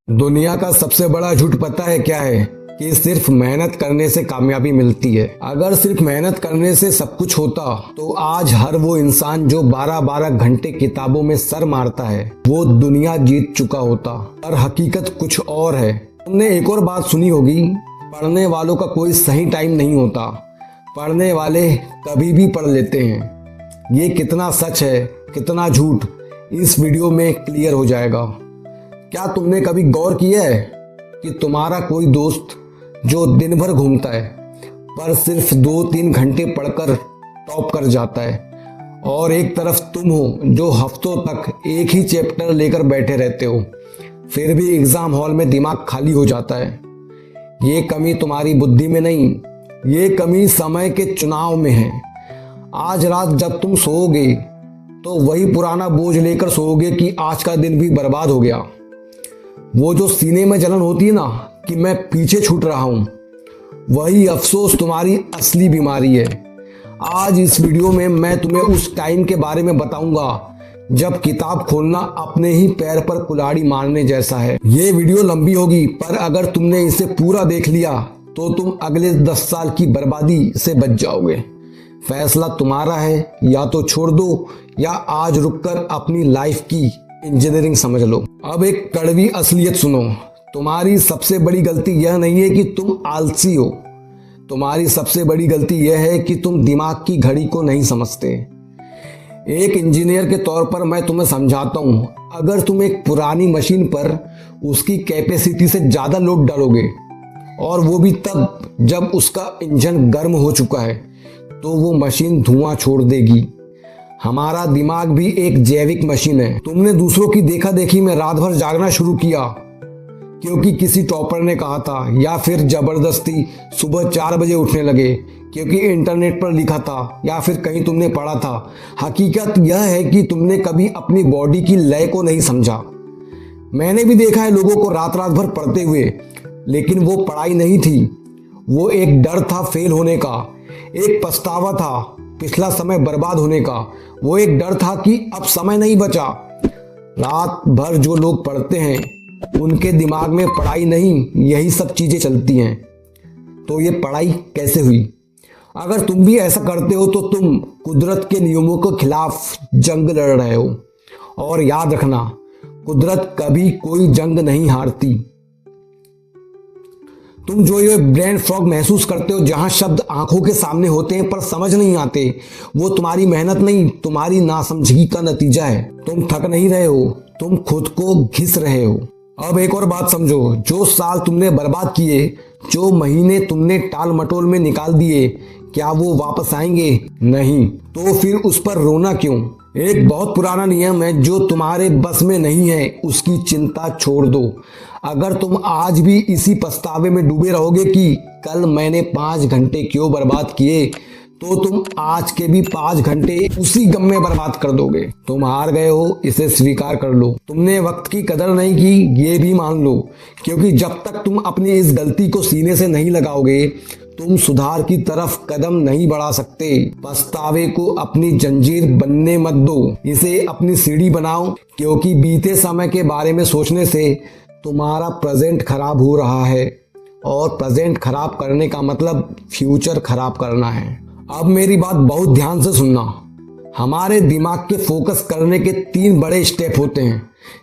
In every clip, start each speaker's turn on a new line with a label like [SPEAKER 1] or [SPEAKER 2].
[SPEAKER 1] दुनिया का सबसे बड़ा झूठ पता है क्या है? कि सिर्फ मेहनत करने से कामयाबी मिलती है। अगर सिर्फ मेहनत करने से सब कुछ होता तो आज हर वो इंसान जो 12-12 घंटे किताबों में सर मारता है वो दुनिया जीत चुका होता। पर हकीकत कुछ और है। तुमने एक और बात सुनी होगी, पढ़ने वालों का कोई सही टाइम नहीं होता, पढ़ने वाले कभी भी पढ़ लेते हैं। ये कितना सच है कितना झूठ इस वीडियो में क्लियर हो जाएगा। क्या तुमने कभी गौर किया है कि तुम्हारा कोई दोस्त जो दिन भर घूमता है पर सिर्फ 2-3 घंटे पढ़कर टॉप कर जाता है, और एक तरफ तुम हो जो हफ्तों तक एक ही चैप्टर लेकर बैठे रहते हो, फिर भी एग्जाम हॉल में दिमाग खाली हो जाता है। ये कमी तुम्हारी बुद्धि में नहीं, ये कमी समय के चुनाव में है। आज रात जब तुम सोओगे तो वही पुराना बोझ लेकर सोओगे कि आज का दिन भी बर्बाद हो गया। वो जो सीने में जलन होती है ना कि मैं पीछे छूट रहा हूं, वही अफसोस तुम्हारी असली बीमारी है। आज इस वीडियो में मैं तुम्हें उस टाइम के बारे में बताऊंगा जब किताब खोलना अपने ही पैर पर कुल्हाड़ी मारने जैसा है। ये वीडियो लंबी होगी पर अगर तुमने इसे पूरा देख लिया तो तुम अगले 10 साल की बर्बादी से बच जाओगे। फैसला तुम्हारा है, या तो छोड़ दो या आज रुककर अपनी लाइफ की इंजीनियरिंग समझ लो। अब एक कड़वी असलियत सुनो, तुम्हारी सबसे बड़ी गलती यह नहीं है कि तुम आलसी हो, तुम्हारी सबसे बड़ी गलती यह है कि तुम दिमाग की घड़ी को नहीं समझते। एक इंजीनियर के तौर पर मैं तुम्हें समझाता हूं, अगर तुम एक पुरानी मशीन पर उसकी कैपेसिटी से ज्यादा लोड डालोगे, और वो भी तब जब उसका इंजन गर्म हो चुका है, तो वो मशीन धुआं छोड़ देगी। हमारा दिमाग भी एक जैविक मशीन है। तुमने दूसरों की देखा देखी में रात भर जागना शुरू किया क्योंकि किसी टॉपर ने कहा था, या फिर जबरदस्ती सुबह 4 बजे उठने लगे क्योंकि इंटरनेट पर लिखा था, या फिर कहीं तुमने पढ़ा था। हकीकत यह है कि तुमने कभी अपनी बॉडी की लय को नहीं समझा। मैंने भी देखा है लोगों को रात रात भर पढ़ते हुए, लेकिन वो पढ़ाई नहीं थी, वो एक डर था फेल होने का, एक पछतावा था पिछला समय बर्बाद होने का, वो एक डर था कि अब समय नहीं बचा। रात भर जो लोग पढ़ते हैं उनके दिमाग में पढ़ाई नहीं, यही सब चीजें चलती हैं। तो ये पढ़ाई कैसे हुई? अगर तुम भी ऐसा करते हो तो तुम कुदरत के नियमों के खिलाफ जंग लड़ रहे हो। और याद रखना, कुदरत कभी कोई जंग नहीं हारती। तुम जो ये ब्रेन फॉग महसूस करते हो, जहां शब्द आंखों के सामने होते हैं पर समझ नहीं आते, वो तुम्हारी मेहनत नहीं, तुम्हारी नासमझी का नतीजा है। तुम थक नहीं रहे हो, तुम खुद को घिस रहे हो। अब एक और बात समझो, जो साल तुमने बर्बाद किए, जो महीने तुमने टाल मटोल में निकाल दिए, क्या वो वापस आएंगे? नहीं। तो फिर उस पर रोना क्यों? एक बहुत पुराना नियम है, जो तुम्हारे बस में नहीं है उसकी चिंता छोड़ दो। अगर तुम आज भी इसी पछतावे में डूबे रहोगे कि कल मैंने 5 घंटे क्यों बर्बाद किए, तो तुम आज के भी 5 घंटे उसी गम में बर्बाद कर दोगे। तुम हार गए हो, इसे स्वीकार कर लो। तुमने वक्त की कदर नहीं की, ये भी मान लो, क्योंकि जब तक तुम अपनी इस गलती को सीने से नहीं लगाओगे तुम सुधार की तरफ कदम नहीं बढ़ा सकते। पछतावे को अपनी जंजीर बनने मत दो, इसे अपनी सीढ़ी बनाओ, क्योंकि बीते समय के बारे में सोचने से तुम्हारा प्रेजेंट खराब हो रहा है, और प्रेजेंट खराब करने का मतलब फ्यूचर खराब करना है। अब मेरी बात बहुत ध्यान से सुनना। हमारे दिमाग के फोकस करने के 3 बड़े स्टेप होते हैं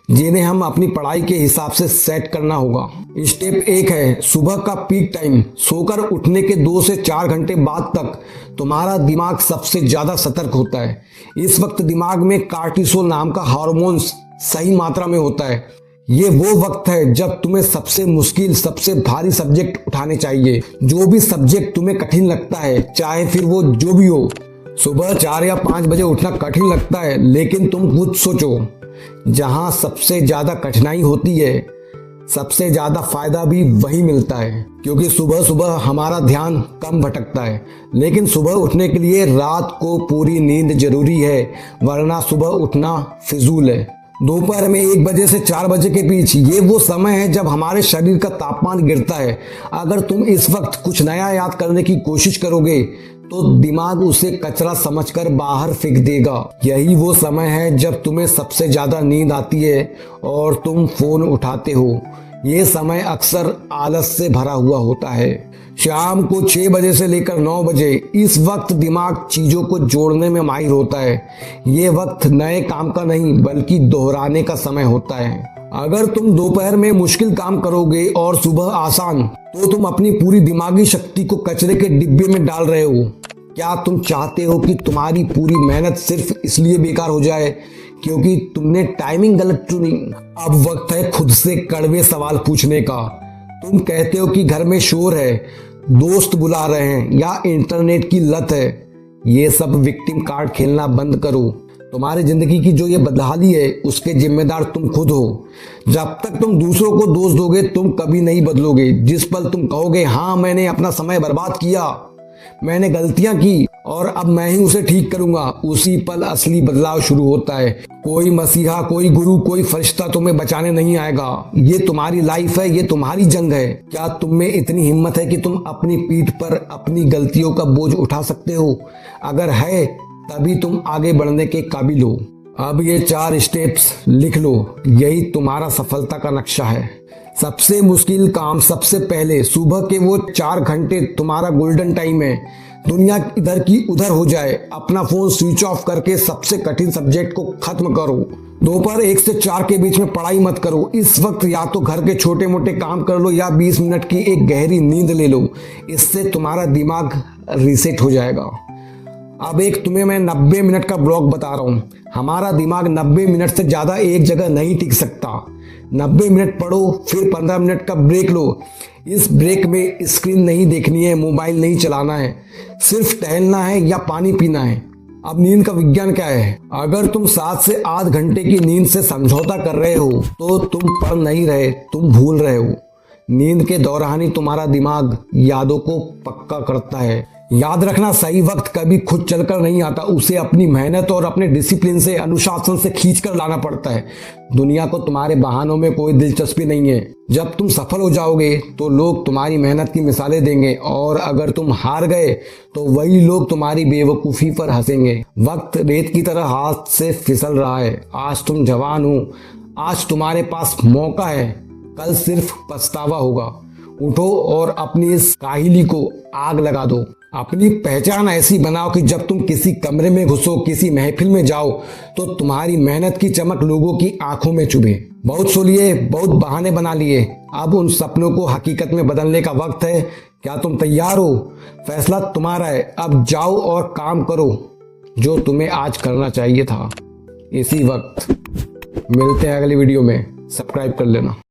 [SPEAKER 1] जिन्हें हम अपनी पढ़ाई के हिसाब से सेट करना होगा। स्टेप 1 है सुबह का पीक टाइम। सोकर उठने के 2 से 4 घंटे बाद तक तुम्हारा दिमाग सबसे ज्यादा सतर्क होता है। इस वक्त दिमाग में कार्टिसोल नाम का हार्मोन सही मात्रा में होता है। ये वो वक्त है जब तुम्हें सबसे मुश्किल, सबसे भारी सब्जेक्ट उठाने चाहिए। जो भी सब्जेक्ट तुम्हें कठिन लगता है, चाहे फिर वो जो भी हो, सुबह 4 या 5 बजे उठना कठिन लगता है, लेकिन तुम खुद सोचो, जहां सबसे ज्यादा कठिनाई होती है सबसे ज्यादा फायदा भी वही मिलता है। क्योंकि सुबह सुबह हमारा ध्यान कम भटकता है, लेकिन सुबह उठने के लिए रात को पूरी नींद जरूरी है, वरना सुबह उठना फिजूल है। दोपहर में 1 बजे से 4 बजे के बीच ये वो समय है जब हमारे शरीर का तापमान गिरता है। अगर तुम इस वक्त कुछ नया याद करने की कोशिश करोगे तो दिमाग उसे कचरा समझकर बाहर फेंक देगा। यही वो समय है जब तुम्हें सबसे ज्यादा नींद आती है और तुम फोन उठाते हो, ये समय अक्सर आलस से भरा हुआ होता है। शाम को 6 बजे से लेकर 9 बजे इस वक्त दिमाग चीजों को जोड़ने में माहिर होता है। ये वक्त नए काम का नहीं बल्कि दोहराने का समय होता है। अगर तुम दोपहर में मुश्किल काम करोगे और सुबह आसान, तो तुम अपनी पूरी दिमागी शक्ति को कचरे के डिब्बे में डाल रहे हो। क्या तुम चाहते हो कि तुम्हारी पूरी मेहनत सिर्फ इसलिए बेकार हो जाए क्योंकि तुमने टाइमिंग गलत चुनी? अब वक्त है खुद से कड़वे सवाल पूछने का। तुम कहते हो कि घर में शोर है, दोस्त बुला रहे हैं या इंटरनेट की लत है। ये सब विक्टिम कार्ड खेलना बंद करो। तुम्हारी जिंदगी की जो ये बदहाली है उसके जिम्मेदार तुम खुद हो। जब तक तुम दूसरों को दोष दोगे तुम कभी नहीं बदलोगे। जिस पल तुम कहोगे हाँ मैंने अपना समय बर्बाद किया, मैंने गलतियां की और अब मैं ही उसे ठीक करूंगा, उसी पल असली बदलाव शुरू होता है। कोई मसीहा, कोई गुरु, कोई फरिश्ता तुम्हें बचाने नहीं आएगा। ये तुम्हारी लाइफ है, ये तुम्हारी जंग है। क्या तुम में इतनी हिम्मत है कि तुम अपनी पीठ पर अपनी गलतियों का बोझ उठा सकते हो? अगर है तभी तुम आगे बढ़ने के काबिल हो। अब ये 4 स्टेप्स लिख लो, यही तुम्हारा सफलता का नक्शा है। सबसे मुश्किल काम सबसे पहले, सुबह के वो 4 घंटे तुम्हारा गोल्डन टाइम है। दुनिया इधर की उधर हो जाए, अपना फोन स्विच ऑफ करके सबसे कठिन सब्जेक्ट को खत्म करो। दोपहर 1 से 4 के बीच में पढ़ाई मत करो। इस वक्त या तो घर के छोटे मोटे काम कर लो या 20 मिनट की एक गहरी नींद ले लो। इससे तुम्हारा दिमाग रीसेट हो जाएगा। अब एक तुम्हें मैं 90 मिनट का ब्लॉग बता रहा हूँ। हमारा दिमाग 90 मिनट से ज्यादा एक जगह नहीं टिक सकता। 90 मिनट पढ़ो, फिर 15 मिनट का ब्रेक लो। इस ब्रेक में स्क्रीन नहीं देखनी है, मोबाइल नहीं चलाना है, सिर्फ टहलना है या पानी पीना है। अब नींद का विज्ञान क्या है? अगर तुम 7 से 8 घंटे की नींद से समझौता कर रहे हो तो तुम पढ़ नहीं रहे, तुम भूल रहे हो। नींद के दौरान ही तुम्हारा दिमाग यादों को पक्का करता है। याद रखना, सही वक्त कभी खुद चलकर नहीं आता, उसे अपनी मेहनत और अपने डिसिप्लिन से, अनुशासन से खींच कर लाना पड़ता है। दुनिया को तुम्हारे बहानों में कोई दिलचस्पी नहीं है। जब तुम सफल हो जाओगे तो लोग तुम्हारी मेहनत की मिसालें देंगे और अगर तुम हार गए तो वही लोग तुम्हारी बेवकूफ़ी पर हंसेंगे। वक्त रेत की तरह हाथ से फिसल रहा है। आज तुम जवान हो, आज तुम्हारे पास मौका है, कल सिर्फ पछतावा होगा। उठो और अपनी इस काहिली को आग लगा दो। अपनी पहचान ऐसी बनाओ कि जब तुम किसी कमरे में घुसो, किसी महफिल में जाओ तो तुम्हारी मेहनत की चमक लोगों की आंखों में चुभे। बहुत सो लिए, बहुत बहाने बना लिए, अब उन सपनों को हकीकत में बदलने का वक्त है। क्या तुम तैयार हो? फैसला तुम्हारा है। अब जाओ और काम करो जो तुम्हें आज करना चाहिए था। इसी वक्त मिलते हैं अगली वीडियो में। सब्सक्राइब कर लेना।